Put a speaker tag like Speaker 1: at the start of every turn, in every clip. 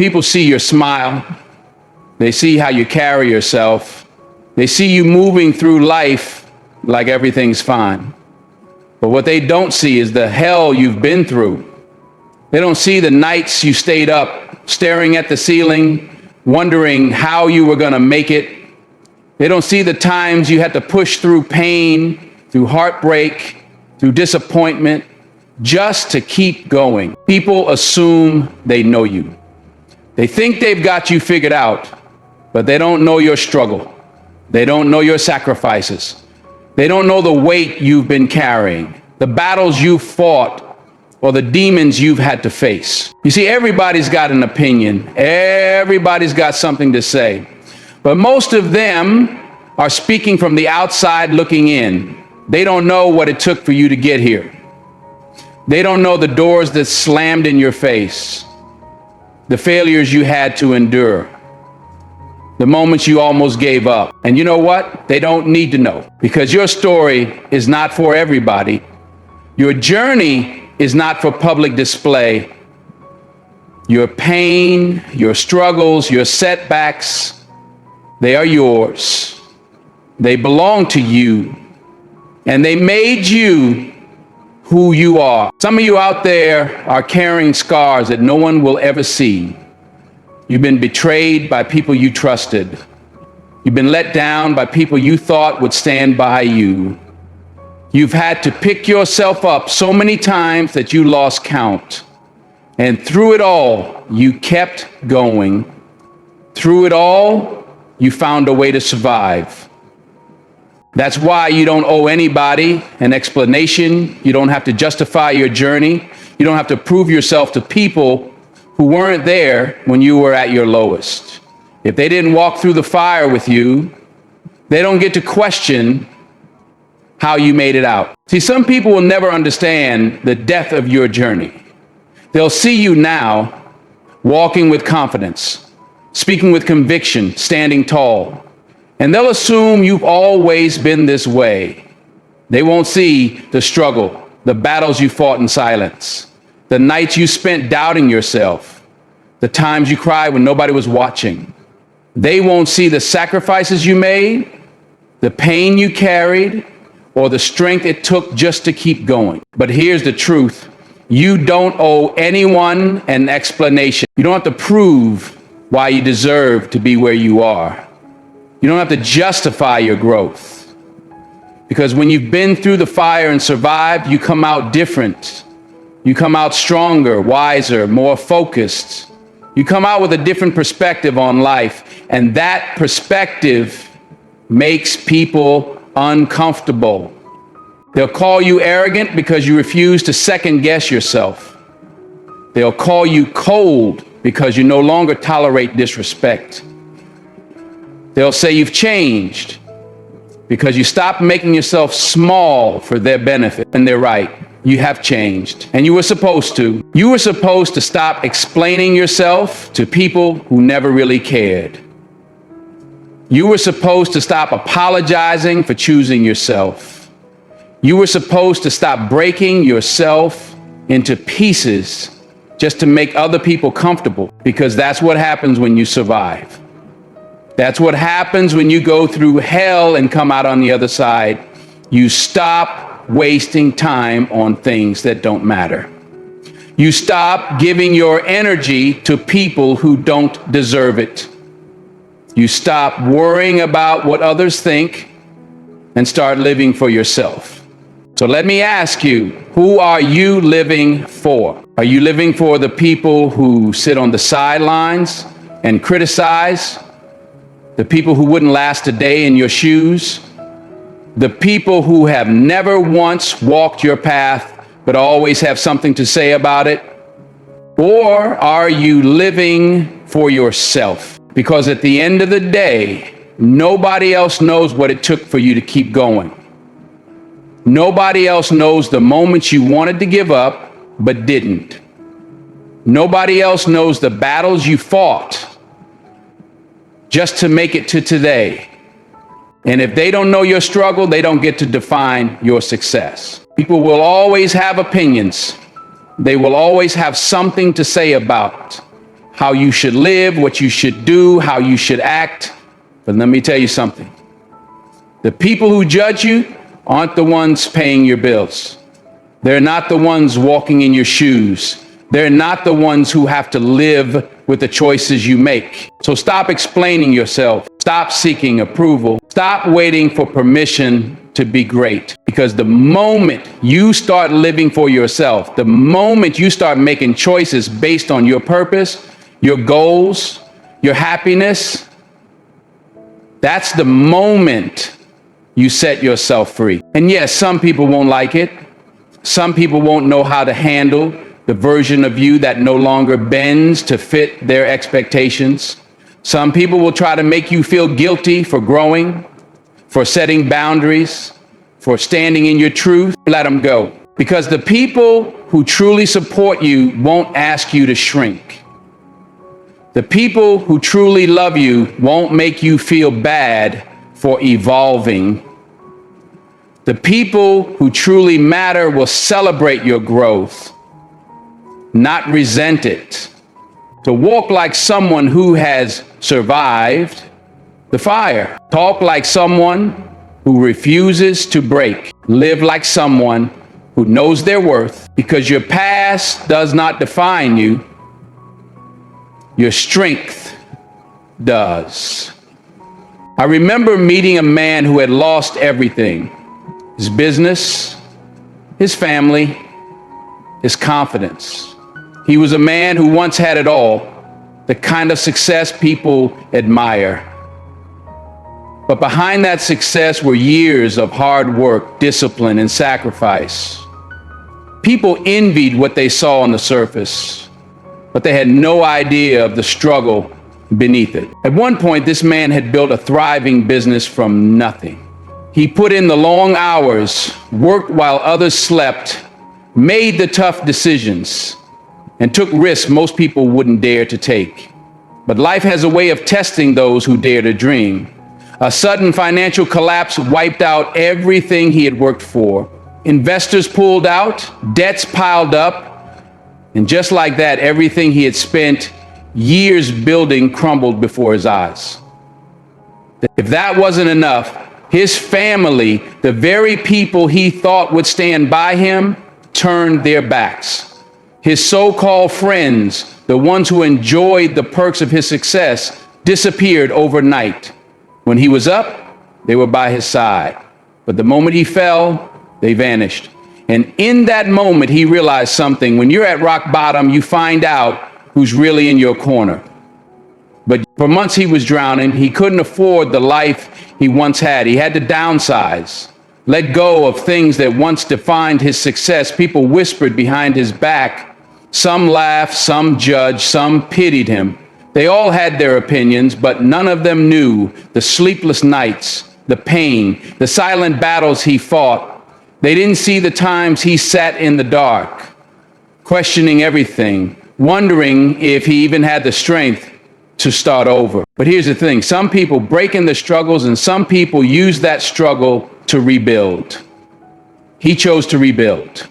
Speaker 1: people see your smile, they see how you carry yourself, they see you moving through life like everything's fine. But what they don't see is the hell you've been through. They don't see the nights you stayed up, staring at the ceiling, wondering how you were going to make it. They don't see the times you had to push through pain, through heartbreak, through disappointment, just to keep going. People assume they know you. They think they've got you figured out, but they don't know your struggle. They don't know your sacrifices. They don't know the weight you've been carrying, the battles you've fought, or the demons you've had to face. You see, everybody's got an opinion. Everybody's got something to say. But most of them are speaking from the outside looking in. They don't know what it took for you to get here. They don't know the doors that slammed in your face, the failures you had to endure, the moments you almost gave up. And you know what? They don't need to know, because your story is not for everybody. Your journey is not for public display. Your pain, your struggles, your setbacks, they are yours. They belong to you, and they made you who you are. Some of you out there are carrying scars that no one will ever see. You've been betrayed by people you trusted. You've been let down by people you thought would stand by you. You've had to pick yourself up so many times that you lost count. And through it all, you kept going. Through it all, you found a way to survive. That's why you don't owe anybody an explanation. You don't have to justify your journey. You don't have to prove yourself to people who weren't there when you were at your lowest. If they didn't walk through the fire with you, they don't get to question how you made it out. See, some people will never understand the depth of your journey. They'll see you now walking with confidence, speaking with conviction, standing tall, and they'll assume you've always been this way. They won't see the struggle, the battles you fought in silence, the nights you spent doubting yourself, the times you cried when nobody was watching. They won't see the sacrifices you made, the pain you carried, or the strength it took just to keep going. But here's the truth. You don't owe anyone an explanation. You don't have to prove why you deserve to be where you are. You don't have to justify your growth. Because when you've been through the fire and survived, you come out different. You come out stronger, wiser, more focused. You come out with a different perspective on life. And that perspective makes people uncomfortable. They'll call you arrogant because you refuse to second guess yourself. They'll call you cold because you no longer tolerate disrespect. They'll say you've changed because you stopped making yourself small for their benefit. And they're right. You have changed. And you were supposed to. You were supposed to stop explaining yourself to people who never really cared. You were supposed to stop apologizing for choosing yourself. You were supposed to stop breaking yourself into pieces just to make other people comfortable, because that's what happens when you survive. That's what happens when you go through hell and come out on the other side. You stop wasting time on things that don't matter. You stop giving your energy to people who don't deserve it. You stop worrying about what others think and start living for yourself. So let me ask you, who are you living for? Are you living for the people who sit on the sidelines and criticize? The people who wouldn't last a day in your shoes? The people who have never once walked your path but always have something to say about it? Or are you living for yourself? Because at the end of the day, nobody else knows what it took for you to keep going. Nobody else knows the moments you wanted to give up but didn't. Nobody else knows the battles you fought just to make it to today. And if they don't know your struggle, they don't get to define your success. People will always have opinions. They will always have something to say about how you should live, what you should do, how you should act. But let me tell you something. The people who judge you aren't the ones paying your bills. They're not the ones walking in your shoes. They're not the ones who have to live with the choices you make. So stop explaining yourself. Stop seeking approval. Stop waiting for permission to be great. Because the moment you start living for yourself, the moment you start making choices based on your purpose, your goals, your happiness, that's the moment you set yourself free. And yes, some people won't like it. Some people won't know how to handle the version of you that no longer bends to fit their expectations. Some people will try to make you feel guilty for growing, for setting boundaries, for standing in your truth. Let them go. Because the people who truly support you won't ask you to shrink. The people who truly love you won't make you feel bad for evolving. The people who truly matter will celebrate your growth, not resent it. To walk like someone who has survived the fire. Talk like someone who refuses to break. Live like someone who knows their worth, because your past does not define you. Your strength does. I remember meeting a man who had lost everything: his business, his family, his confidence. He was a man who once had it all, the kind of success people admire. But behind that success were years of hard work, discipline, and sacrifice. People envied what they saw on the surface, but they had no idea of the struggle beneath it. At one point, this man had built a thriving business from nothing. He put in the long hours, worked while others slept, made the tough decisions, and took risks most people wouldn't dare to take. But life has a way of testing those who dare to dream. A sudden financial collapse wiped out everything he had worked for. Investors pulled out, debts piled up, and just like that, everything he had spent years building crumbled before his eyes. If that wasn't enough, his family, the very people he thought would stand by him, turned their backs. His so-called friends, the ones who enjoyed the perks of his success, disappeared overnight. When he was up, they were by his side. But the moment he fell, they vanished. And in that moment, he realized something. When you're at rock bottom, you find out who's really in your corner. But for months he was drowning. He couldn't afford the life he once had. He had to downsize, let go of things that once defined his success. People whispered behind his back. Some laughed, some judged, some pitied him. They all had their opinions, but none of them knew the sleepless nights, the pain, the silent battles he fought. They didn't see the times he sat in the dark, questioning everything, wondering if he even had the strength to start over. But here's the thing: some people break in the struggles, and some people use that struggle to rebuild. He chose to rebuild.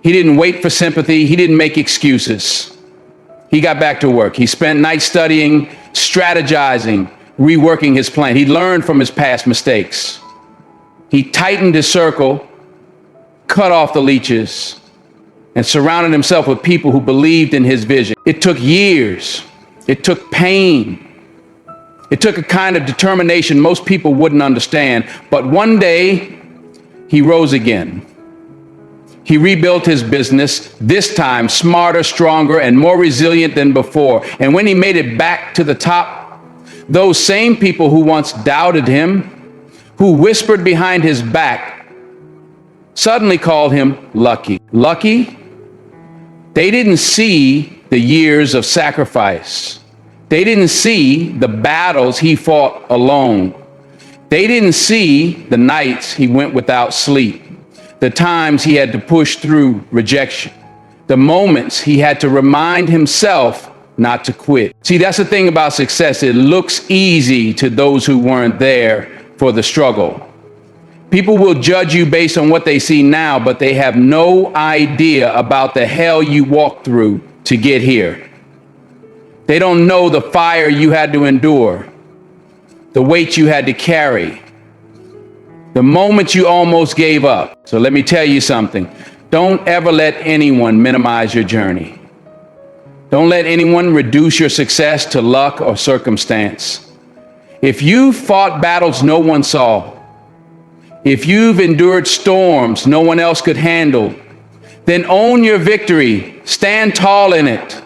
Speaker 1: He didn't wait for sympathy. He didn't make excuses. He got back to work. He spent nights studying, strategizing, reworking his plan. He learned from his past mistakes. He tightened his circle, cut off the leeches, and surrounded himself with people who believed in his vision. It took years. It took pain. It took a kind of determination most people wouldn't understand. But one day, he rose again. He rebuilt his business, this time smarter, stronger, and more resilient than before. And when he made it back to the top, those same people who once doubted him, who whispered behind his back, suddenly called him lucky. Lucky? They didn't see the years of sacrifice. They didn't see the battles he fought alone. They didn't see the nights he went without sleep, the times he had to push through rejection, the moments he had to remind himself not to quit. See, that's the thing about success. It looks easy to those who weren't there for the struggle. People will judge you based on what they see now, but they have no idea about the hell you walked through to get here. They don't know the fire you had to endure, the weight you had to carry, the moment you almost gave up. So let me tell you something. Don't ever let anyone minimize your journey. Don't let anyone reduce your success to luck or circumstance. If you fought battles no one saw, if you've endured storms no one else could handle, then own your victory. Stand tall in it.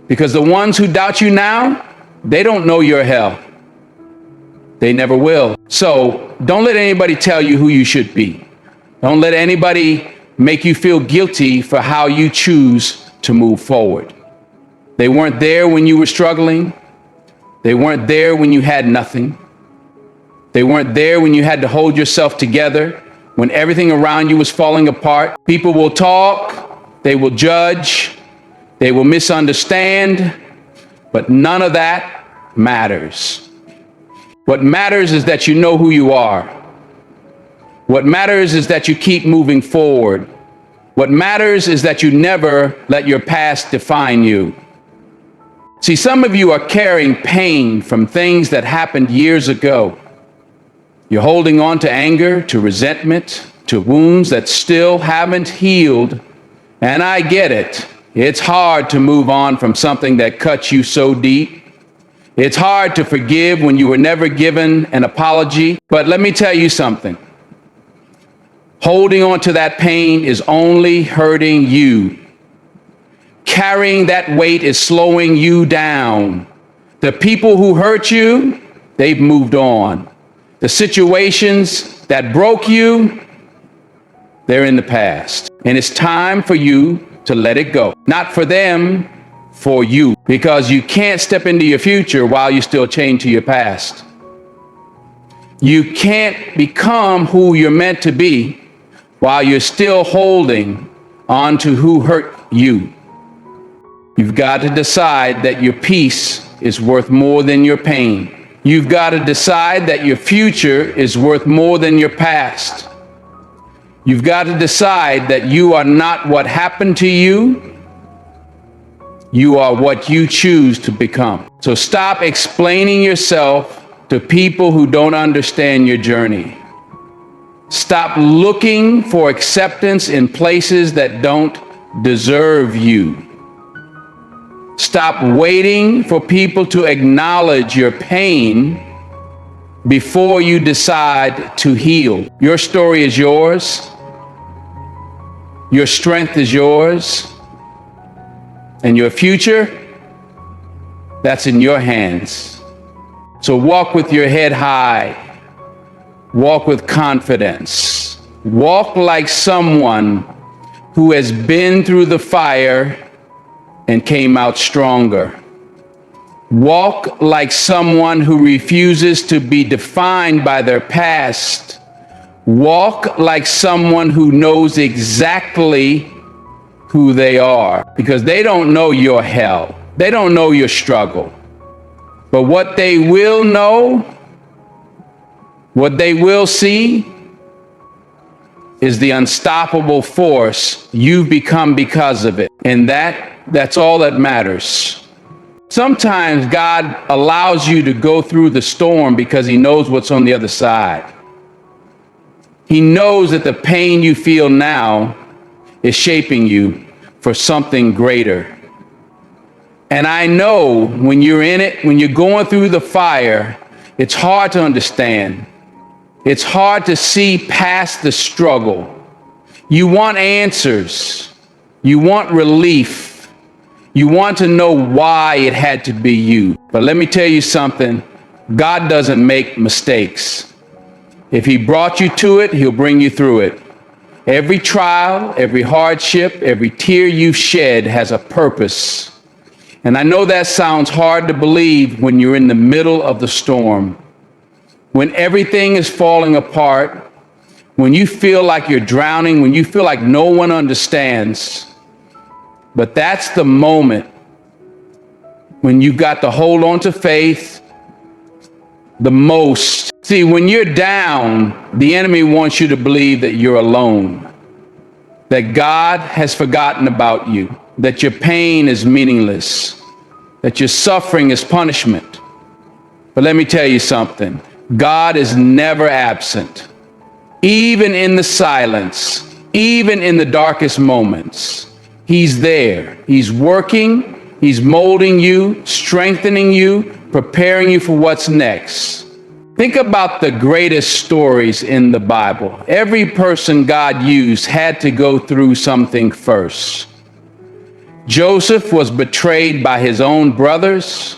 Speaker 1: Because the ones who doubt you now, they don't know your hell. They never will. So don't let anybody tell you who you should be. Don't let anybody make you feel guilty for how you choose to move forward. They weren't there when you were struggling. They weren't there when you had nothing. They weren't there when you had to hold yourself together, when everything around you was falling apart. People will talk, they will judge, they will misunderstand, but none of that matters. What matters is that you know who you are. What matters is that you keep moving forward. What matters is that you never let your past define you. See, some of you are carrying pain from things that happened years ago. You're holding on to anger, to resentment, to wounds that still haven't healed. And I get it. It's hard to move on from something that cut you so deep. It's hard to forgive when you were never given an apology. But let me tell you something. Holding on to that pain is only hurting you. Carrying that weight is slowing you down. The people who hurt you, they've moved on. The situations that broke you, they're in the past. And it's time for you to let it go. Not for them, for you. Because you can't step into your future while you're still chained to your past. You can't become who you're meant to be while you're still holding on to who hurt you. You've got to decide that your peace is worth more than your pain. You've got to decide that your future is worth more than your past. You've got to decide that you are not what happened to you. You are what you choose to become. So stop explaining yourself to people who don't understand your journey. Stop looking for acceptance in places that don't deserve you. Stop waiting for people to acknowledge your pain before you decide to heal. Your story is yours. Your strength is yours. And your future, that's in your hands. So walk with your head high. Walk with confidence. Walk like someone who has been through the fire and came out stronger. Walk like someone who refuses to be defined by their past. Walk like someone who knows exactly who they are, because they don't know your hell. They don't know your struggle. But what they will know, what they will see, is the unstoppable force you've become because of it. And that's all that matters. Sometimes God allows you to go through the storm because he knows what's on the other side. He knows that the pain you feel now is shaping you for something greater. And I know when you're in it, when you're going through the fire, it's hard to understand. It's hard to see past the struggle. You want answers. You want relief. You want to know why it had to be you. But let me tell you something. God doesn't make mistakes. If he brought you to it, he'll bring you through it. Every trial, every hardship, every tear you've shed has a purpose. And I know that sounds hard to believe when you're in the middle of the storm. When everything is falling apart, when you feel like you're drowning, when you feel like no one understands. But that's the moment when you've got to hold on to faith the most. See, when you're down, the enemy wants you to believe that you're alone, that God has forgotten about you, that your pain is meaningless, that your suffering is punishment. But let me tell you something. God is never absent. Even in the silence, even in the darkest moments, He's there. He's working, He's molding you, strengthening you, preparing you for what's next. Think about the greatest stories in the Bible. Every person God used had to go through something first. Joseph was betrayed by his own brothers,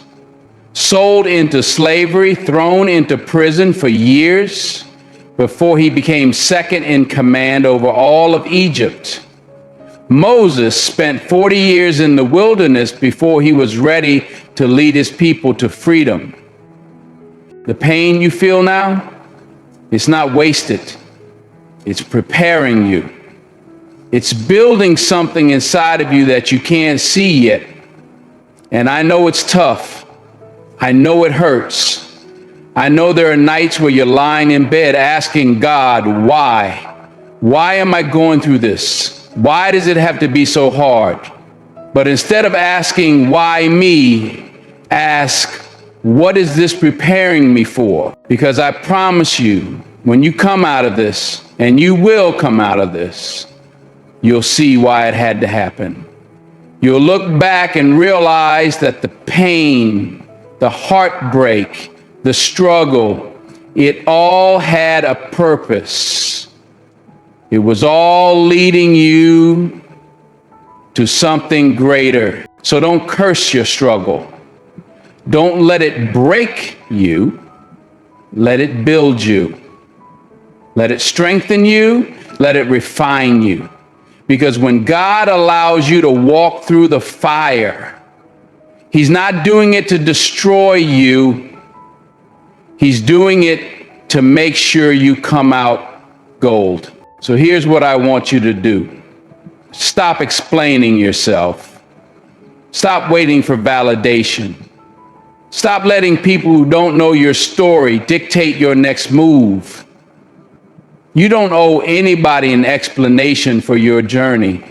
Speaker 1: sold into slavery, thrown into prison for years before he became second in command over all of Egypt. Moses spent 40 years in the wilderness before he was ready to lead his people to freedom. The pain you feel now, it's not wasted. It's preparing you. It's building something inside of you that you can't see yet. And I know it's tough. I know it hurts. I know there are nights where you're lying in bed asking God, why? Why am I going through this? Why does it have to be so hard? But instead of asking, why me, ask, what is this preparing me for? Because I promise you, when you come out of this, and you will come out of this, you'll see why it had to happen. You'll look back and realize that the pain, the heartbreak, the struggle, it all had a purpose. It was all leading you to something greater. So don't curse your struggle. Don't let it break you. Let it build you. Let it strengthen you. Let it refine you. Because when God allows you to walk through the fire, He's not doing it to destroy you. He's doing it to make sure you come out gold. So here's what I want you to do. Stop explaining yourself. Stop waiting for validation. Stop letting people who don't know your story dictate your next move. You don't owe anybody an explanation for your journey.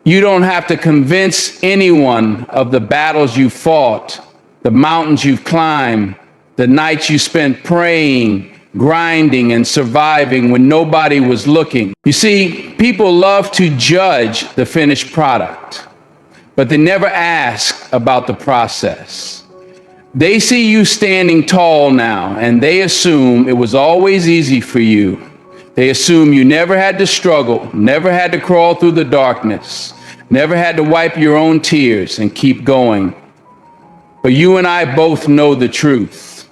Speaker 1: You don't have to convince anyone of the battles you fought, the mountains you've climbed, the nights you spent praying, grinding, and surviving when nobody was looking. You see, people love to judge the finished product, but they never ask about the process. They see you standing tall now, and they assume it was always easy for you. They assume you never had to struggle, never had to crawl through the darkness, never had to wipe your own tears and keep going. But you and I both know the truth.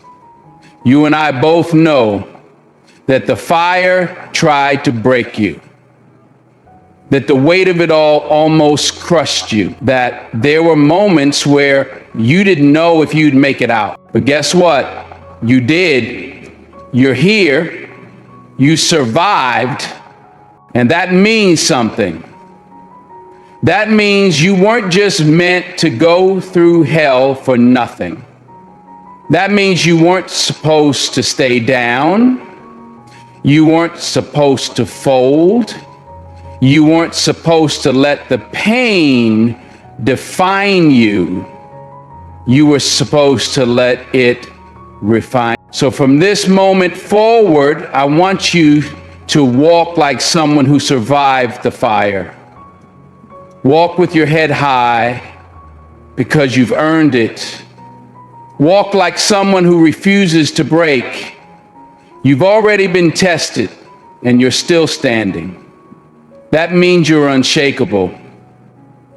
Speaker 1: You and I both know that the fire tried to break you, that the weight of it all almost crushed you, that there were moments where you didn't know if you'd make it out. But guess what? You did. You're here. You survived, and that means something. That means you weren't just meant to go through hell for nothing. That means you weren't supposed to stay down. You weren't supposed to fold. You weren't supposed to let the pain define you. You were supposed to let it refine. So from this moment forward, I want you to walk like someone who survived the fire. Walk with your head high because you've earned it. Walk like someone who refuses to break. You've already been tested and you're still standing. That means you're unshakable.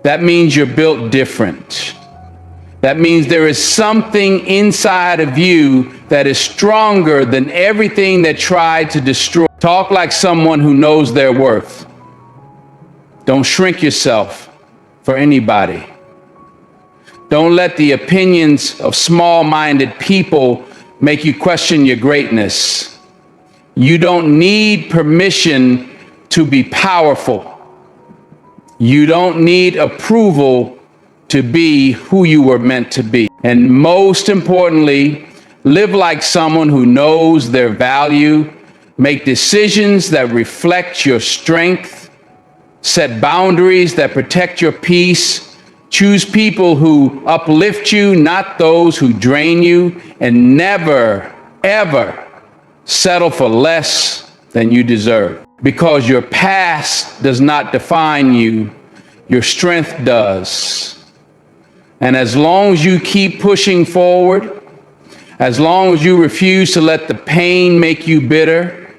Speaker 1: That means you're built different. That means there is something inside of you that is stronger than everything that tried to destroy. Talk like someone who knows their worth. Don't shrink yourself for anybody. Don't let the opinions of small-minded people make you question your greatness. You don't need permission to be powerful. You don't need approval to be who you were meant to be. And most importantly, live like someone who knows their value. Make decisions that reflect your strength. Set boundaries that protect your peace. Choose people who uplift you, not those who drain you, and never, ever settle for less than you deserve. Because your past does not define you, your strength does. And as long as you keep pushing forward, as long as you refuse to let the pain make you bitter,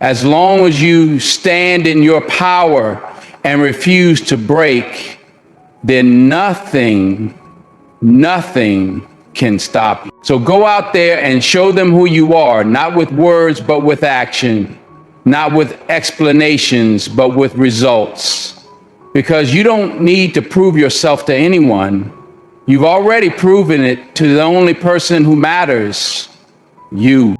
Speaker 1: as long as you stand in your power and refuse to break, then nothing can stop you. So go out there and show them who you are, not with words, but with action, not with explanations, but with results. Because you don't need to prove yourself to anyone. You've already proven it to the only person who matters, you.